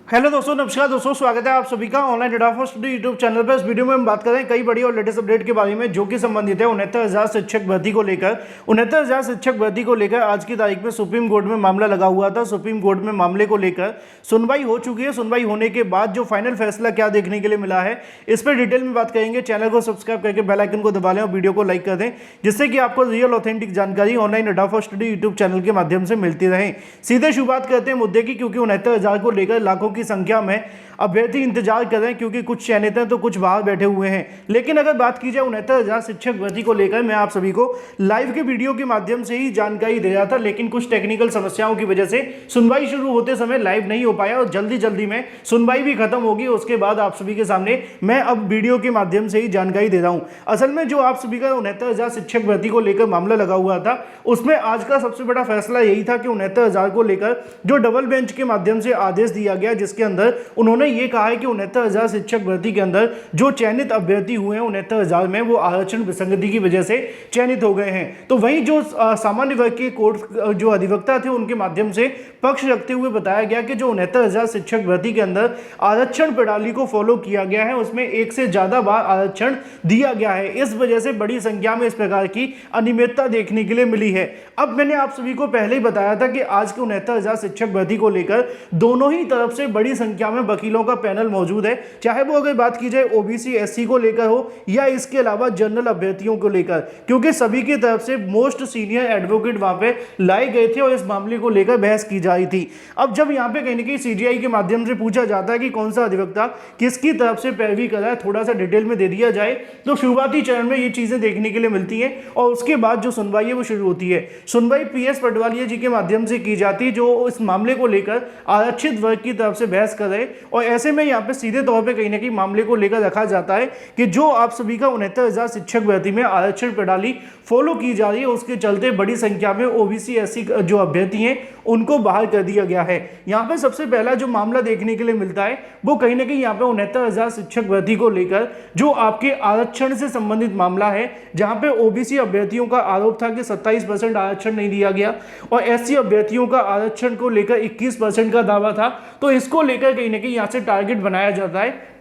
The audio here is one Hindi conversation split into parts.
हेलो दोस्तों, नमस्कार दोस्तों, स्वागत है आप सभी का online data for study YouTube channel पर। इस वीडियो में हम बात कर रहे हैं कई बड़ी और लेटेस्ट अपडेट के बारे में जो कि संबंधित है 69,000 शिक्षक भर्ती को लेकर। 69,000 शिक्षक भर्ती को लेकर आज की तारीख में सुप्रीम कोर्ट में मामला लगा हुआ था। सुप्रीम कोर्ट में मामले को लेकर सुनवाई हो चुकी है। सुनवाई होने के बाद जो फाइनल फैसला क्या देखने के लिए मिला है, इस पर डिटेल में बात करेंगे। चैनल को सब्सक्राइब करके बेल आइकन को दबा लें और वीडियो को लाइक कर दें, जिससे कि आपको रियल ऑथेंटिक जानकारी online data for study YouTube channel के माध्यम से मिलती रहे। सीधे शुरुआत करते हैं मुद्दे की, क्योंकि 69,000 को लेकर लाखों की संख्या में अभ्यर्थी इंतजार कर रहे हैं, क्योंकि कुछ चयनित हैं तो कुछ बाहर बैठे हुए हैं। लेकिन अगर बात की जाए 69,000 शिक्षक भर्ती को लेकर, मैं आप सभी को लाइव के वीडियो के माध्यम से ही जानकारी दे रहा था, लेकिन कुछ टेक्निकल समस्याओं की वजह से सुनवाई शुरू होते समय लाइव नहीं हो पाया और जल्दी में सुनवाई भी खत्म होगी। उसके बाद आप सभी के सामने मैं अब वीडियो के माध्यम से ही जानकारी दे रहा हूं। असल में जो आप सभी का 69,000 शिक्षक भर्ती को लेकर मामला लगा हुआ था, उसमें आज का सबसे बड़ा फैसला यही था कि 69,000 को लेकर जो डबल बेंच के माध्यम से आदेश दिया गया, जिसके अंदर उन्होंने ये कहा है कि 69,000 शिक्षक भर्ती के अंदर जो चयनित अभ्यर्थी हुए हैं 69,000 में, वो आरक्षण विसंगति की वजह से चयनित हो गए हैं। तो वहीं जो सामान्य वर्ग के कोर्ट जो अधिवक्ता थे, उनके माध्यम से पक्ष रखते हुए बताया गया कि जो 69,000 शिक्षक भर्ती के अंदर आरक्षण प्रणाली को फॉलो किया गया है, उसमें एक से ज्यादा बार आरक्षण दिया गया है। इस वजह से बड़ी संख्या में इस प्रकार की अनियमितता देखने के लिए मिली है। अब मैंने आप सभी को पहले ही बताया था कि आज के 69,000 शिक्षक भर्ती को लेकर दोनों ही तरफ से बड़ी संख्या में वकीलों का पैनल मौजूद है, चाहे वो अगर बात की जाए ओबीसी एससी को लेकर हो या इसके अलावा जनरल अभ्यर्थियों को लेकर, क्योंकि सभी की तरफ से मोस्ट सीनियर एडवोकेट वहां पे लाए गए थे और इस मामले को लेकर बहस की जा रही थी। अब जब यहां पे कहीं ना कहीं सीजीआई के माध्यम से पूछा जाता है कि कौन सा अधिवक्ता किसकी तरफ से पैरवी कर रहा है, थोड़ा सा डिटेल में दे दिया जाए, तो शुरुआती चरण में ये चीजें देखने के लिए मिलती है और उसके बाद जो सुनवाई है वो शुरू होती है। सुनवाई पीएस पटवालिया जी के माध्यम से की जाती है, जो इस मामले को लेकर आरक्षित वर्ग की तरफ से बहस कर रहे, और ऐसे में यहाँ पे सीधे तौर पे कहीं ना कहीं मामले को लेकर रखा जाता है कि जो आप सभी का 69,000 शिक्षक भर्ती में आरक्षण प्रणाली फॉलो की जा रही है, उसके चलते बड़ी संख्या में ओबीसी एससी जो अभ्यर्थी हैं उनको बाहर कर दिया गया है। यहाँ पे सबसे पहला जो मामला देखने के लिए मिलता है वो कहीं ना कहीं यहाँ पे 69,000 शिक्षक भर्ती को लेकर जो आपके आरक्षण से संबंधित मामला है, जहां पे ओबीसी अभ्यर्थियों का आरोप था कि 27% आरक्षण नहीं दिया गया और एससी अभ्यर्थियों का आरक्षण को लेकर 21% का दावा था। तो इसको लेकर कहीं ना कहीं यहाँ से टारगेट बनाया जाता है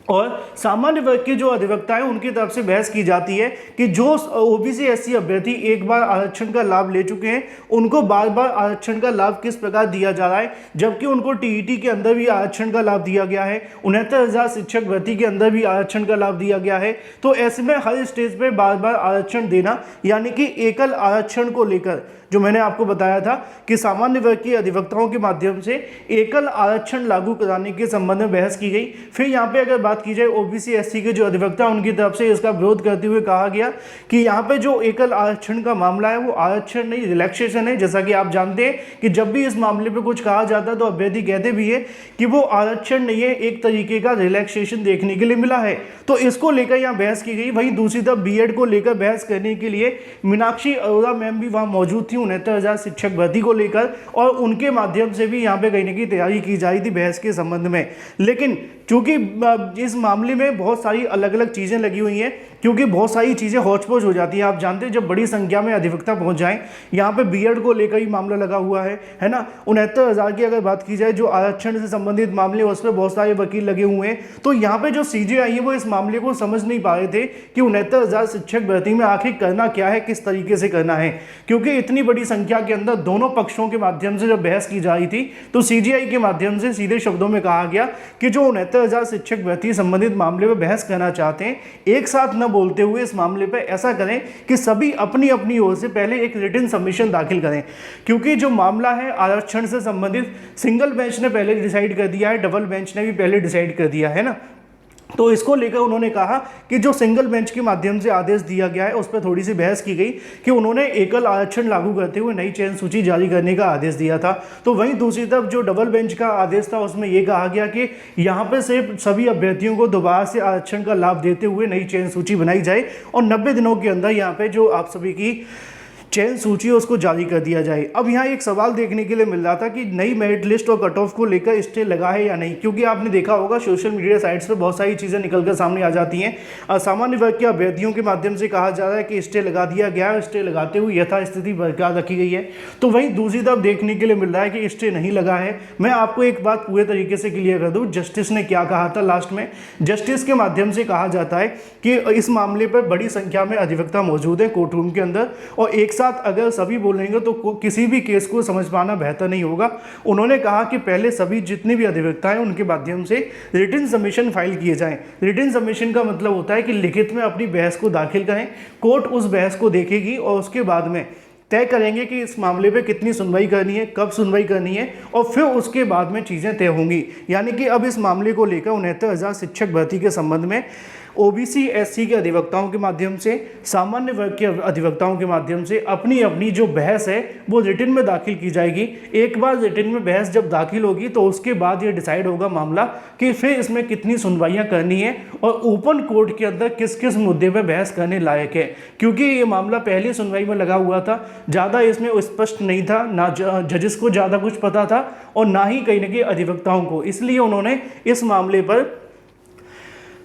और सामान्य वर्ग के जो अधिवक्ता है उनकी तरफ से बहस की जाती है कि जो ओबीसी एससी अभ्यर्थी एक बार आरक्षण का लाभ ले चुके हैं, उनको बार बार आरक्षण का लाभ किस प्रकार दिया जा रहा है, जबकि उनको टीईटी के अंदर भी आरक्षण का लाभ दिया गया है, 69,000 शिक्षक भर्ती के अंदर भी आरक्षण का लाभ दिया गया है। तो ऐसे में हर स्टेज पे बार बार आरक्षण देना, यानी कि एकल आरक्षण को लेकर जो मैंने आपको बताया था कि सामान्य वर्ग के अधिवक्ताओं के माध्यम से एकल आरक्षण लागू कराने के संबंध में बहस की गई। फिर यहाँ पे अगर बात की जाए ओबीसी एससी के जो अधिवक्ता, उनकी तरफ से इसका विरोध करते हुए कहा गया कि यहाँ पे जो एकल आरक्षण का मामला है वो आरक्षण नहीं, रिलैक्सेशन है। जैसा कि आप जानते हैं कि जब भी इस मामले पे कुछ कहा जाता है तो अभ्यर्थी कहते भी है कि वो आरक्षण नहीं है, एक तरीके का रिलैक्सेशन देखने के लिए मिला है। तो इसको लेकर यहाँ बहस की गई। वहीं दूसरी तरफ बीएड को लेकर बहस करने के लिए मीनाक्षी अरोड़ा मैम भी वहाँ मौजूद थी 69,000 शिक्षक भर्ती को लेकर, और उनके माध्यम से भी यहाँ पे कहीं ना कहीं तैयारी की जा रही थी बहस के संबंध में। लेकिन चूंकि इस मामले में बहुत सारी अलग अलग चीज़ें लगी हुई हैं, क्योंकि बहुत सारी चीज़ें हौच-पौच हो जाती हैं। आप जानते हैं जब बड़ी संख्या में अधिवक्ता पहुंच जाएं, यहाँ पे बीएड को लेकर ही मामला लगा हुआ है ना। 69,000 की अगर बात की जाए, जो आरक्षण से संबंधित मामले उस पर बहुत सारे वकील लगे हुए हैं। तो यहाँ पे जो सीजेआई है वो इस मामले को समझ नहीं पा रहे थे कि 69,000 शिक्षक भर्ती में आखिर करना क्या है, किस तरीके से करना है, क्योंकि इतनी बड़ी संख्या के अंदर दोनों पक्षों के माध्यम से जब बहस की जा रही थी तो सीजेआई के माध्यम से सीधे शब्दों में कहा गया कि जो 69,000 शिक्षक भर्ती संबंधित मामले पर बहस करना चाहते हैं, एक साथ न बोलते हुए इस मामले पर ऐसा करें कि सभी अपनी अपनी ओर से पहले एक रिटन सबमिशन दाखिल करें, क्योंकि जो मामला है आरक्षण से संबंधित सिंगल बेंच ने पहले डिसाइड कर दिया है, डबल बेंच ने भी पहले डिसाइड कर दिया है ना। तो इसको लेकर उन्होंने कहा कि जो सिंगल बेंच के माध्यम से आदेश दिया गया है उस पर थोड़ी सी बहस की गई कि उन्होंने एकल आरक्षण लागू करते हुए नई चयन सूची जारी करने का आदेश दिया था। तो वहीं दूसरी तरफ जो डबल बेंच का आदेश था उसमें यह कहा गया कि यहाँ पे सिर्फ सभी अभ्यर्थियों को दोबारा से आरक्षण का लाभ देते हुए नई चयन सूची बनाई जाए और 90 दिनों के अंदर यहाँ पे जो आप सभी की चयन सूची है उसको जारी कर दिया जाए। अब यहाँ एक सवाल देखने के लिए मिल रहा था कि नई मेरिट लिस्ट और कट ऑफ को लेकर स्टे लगा है या नहीं, क्योंकि आपने देखा होगा सोशल मीडिया साइट्स पर बहुत सारी चीज़ें निकलकर सामने आ जाती हैं। सामान्य वर्ग के अभ्यर्थियों के माध्यम से कहा जा रहा है कि स्टे लगा दिया गया है, स्टे लगाते हुए यथास्थिति बरकरार रखी गई है। तो वहीं दूसरी तरफ देखने के लिए मिल रहा है कि स्टे नहीं लगा है। मैं आपको एक बात पूरे तरीके से क्लियर कर दूं, जस्टिस ने क्या कहा था लास्ट में। जस्टिस के माध्यम से कहा जाता है कि इस मामले पर बड़ी संख्या में अधिवक्ता मौजूद है कोर्ट रूम के अंदर, और एक साथ अगर सभी बोलेंगे तो किसी भी केस को समझ पाना बेहतर नहीं होगा। उन्होंने कहा कि पहले सभी जितने भी अधिवक्ता हैं उनके माध्यम से रिटन सबमिशन फाइल किए जाएं। रिटन सबमिशन का मतलब होता है कि लिखित में अपनी बहस को दाखिल करें, कोर्ट उस बहस को देखेगी और उसके बाद में तय करेंगे कि इस मामले पे कितनी सुनवाई करनी है, कब सुनवाई करनी है, और फिर उसके बाद में चीज़ें तय होंगी। यानी कि अब इस मामले को लेकर 69,000 शिक्षक भर्ती के संबंध में ओबीसी एससी के अधिवक्ताओं के माध्यम से, सामान्य वर्ग के अधिवक्ताओं के माध्यम से अपनी अपनी जो बहस है वो रिटन में दाखिल की जाएगी। एक बार रिटन में बहस जब दाखिल होगी तो उसके बाद ये डिसाइड होगा मामला कि फिर इसमें कितनी सुनवाइयाँ करनी है और ओपन कोर्ट के अंदर किस किस मुद्दे पर बहस करने लायक है। क्योंकि ये मामला पहली सुनवाई में लगा हुआ था, ज़्यादा इसमें स्पष्ट नहीं था, ना जजेस को ज़्यादा कुछ पता था और ना ही कहीं ना कहीं अधिवक्ताओं को, इसलिए उन्होंने इस मामले पर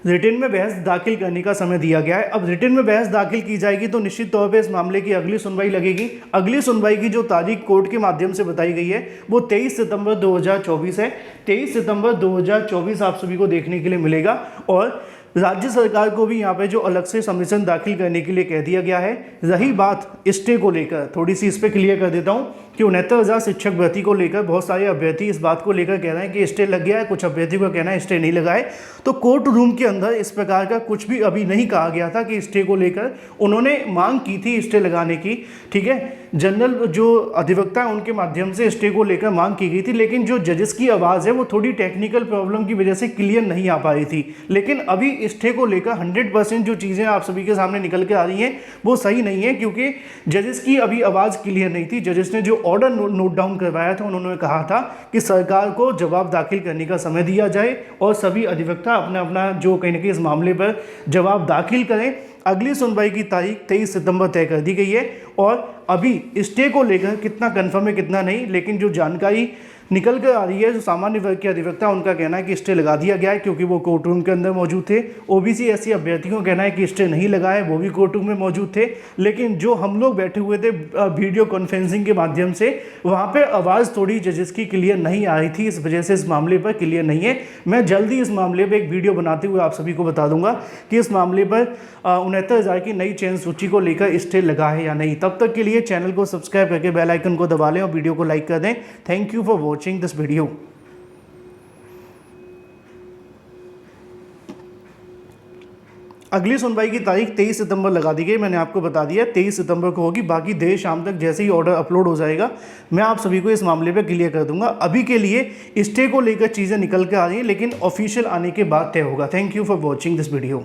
रिटन में बहस दाखिल करने का समय दिया गया है। अब रिटन में बहस दाखिल की जाएगी तो निश्चित तौर पे इस मामले की अगली सुनवाई लगेगी। अगली सुनवाई की जो तारीख कोर्ट के माध्यम से बताई गई है वो 23 सितंबर 2024 है। 23 सितंबर 2024 आप सभी को देखने के लिए मिलेगा। और राज्य सरकार को भी यहाँ पे जो अलग से सबमिशन दाखिल करने के लिए कह दिया गया है। रही बात स्टे को लेकर, थोड़ी सी इस पर क्लियर कर देता हूँ कि 69,000 शिक्षक भर्ती को लेकर बहुत सारे अभ्यर्थी इस बात को लेकर कह रहे हैं कि स्टे लग गया है, कुछ अभ्यर्थी को कहना है स्टे नहीं लगा है। तो कोर्ट रूम के अंदर इस प्रकार का कुछ भी अभी नहीं कहा गया था कि स्टे को लेकर उन्होंने मांग की थी स्टे लगाने की, ठीक है। जनरल जो अधिवक्ता है उनके माध्यम से स्टे को लेकर मांग की गई थी, लेकिन जो जजेस की आवाज़ है वो थोड़ी टेक्निकल प्रॉब्लम की वजह से क्लियर नहीं आ पा रही थी। लेकिन अभी स्टे को लेकर 100% जो चीज़ें आप सभी के सामने निकल के आ रही हैं वो सही नहीं है, क्योंकि जजेस की अभी आवाज़ क्लियर नहीं थी। जजेस ने जो ऑर्डर नोट डाउन करवाया था उन्होंने कहा था कि सरकार को जवाब दाखिल करने का समय दिया जाए और सभी अधिवक्ता अपना अपना जो कहीं ना कहीं इस मामले पर जवाब दाखिल करें। अगली सुनवाई की तारीख 23 सितंबर तय कर दी गई है। और अभी स्टे को लेकर कितना कन्फर्म है कितना नहीं, लेकिन जो जानकारी निकल कर आ रही है, जो सामान्य वर्ग के अधिवक्ता उनका कहना है कि स्टे लगा दिया गया है क्योंकि वो कोर्ट रूम के अंदर मौजूद थे। ओबीसी एससी अभ्यर्थियों का कहना है कि स्टे नहीं लगा है, वो भी कोर्ट रूम में मौजूद थे। लेकिन जो हम लोग बैठे हुए थे वीडियो कॉन्फ्रेंसिंग के माध्यम से, वहाँ पे आवाज़ थोड़ी जजेस की क्लियर नहीं आ रही थी, इस वजह से इस मामले पर क्लियर नहीं है। मैं जल्दी इस मामले पर एक वीडियो बनाते हुए आप सभी को बता दूंगा कि इस मामले पर 69,000 की नई चयन सूची को लेकर स्टे लगा है या नहीं। तब तक के लिए चैनल को सब्सक्राइब करके बेल आइकन को दबा लें और वीडियो को लाइक कर दें। Thank you for watching this video. अगली सुनवाई की तारीख 23 सितंबर लगा दी गई, मैंने आपको बता दिया 23 सितंबर को होगी। बाकी देर शाम तक जैसे ही ऑर्डर अपलोड हो जाएगा मैं आप सभी को इस मामले पे क्लियर कर दूंगा। अभी के लिए स्टे को लेकर चीज़ें निकल के आ रही हैं, लेकिन ऑफिशियल आने के बाद तय होगा। Thank you for watching this video.